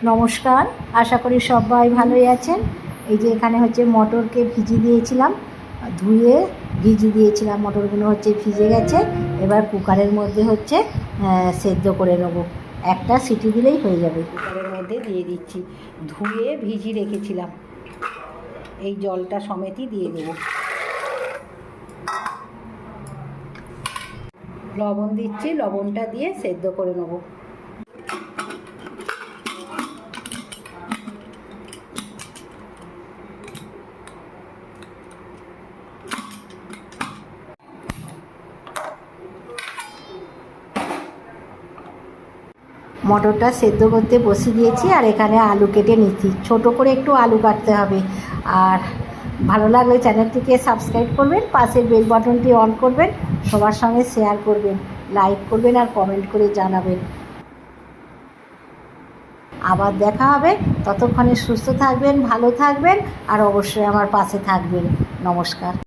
নমস্কার, আশা করি সবাই ভালোই আছেন। এই যে এখানে হচ্ছে মটরকে ভিজিয়ে দিয়েছিলাম, ধুয়ে ভিজিয়ে দিয়েছিলাম, মটরগুলো হচ্ছে ভিজে গেছে। এবার কুকারের মধ্যে হচ্ছে সেদ্ধ করে নেবো, একটা সিটি দিলেই হয়ে যাবে। কুকারের মধ্যে দিয়ে দিচ্ছি, ধুয়ে ভিজিয়ে রেখেছিলাম, এই জলটা সমেতই দিয়ে দেবো। লবণ দিচ্ছি, লবণটা দিয়ে সেদ্ধ করে নেবো। মটরটা সেদ্ধ করতে বসিয়ে দিয়েছি, আর এখানে আলু কেটে নিচ্ছি। ছোটো করে একটু আলু কাটতে হবে। আর ভালো লাগলে চ্যানেলটিকে সাবস্ক্রাইব করবেন, পাশের বেল বাটনটি অন করবেন, সবার সঙ্গে শেয়ার করবেন, লাইক করবেন আর কমেন্ট করে জানাবেন। আবার দেখা হবে, ততক্ষণে সুস্থ থাকবেন, ভালো থাকবেন, আর অবশ্যই আমার পাশে থাকবেন। নমস্কার।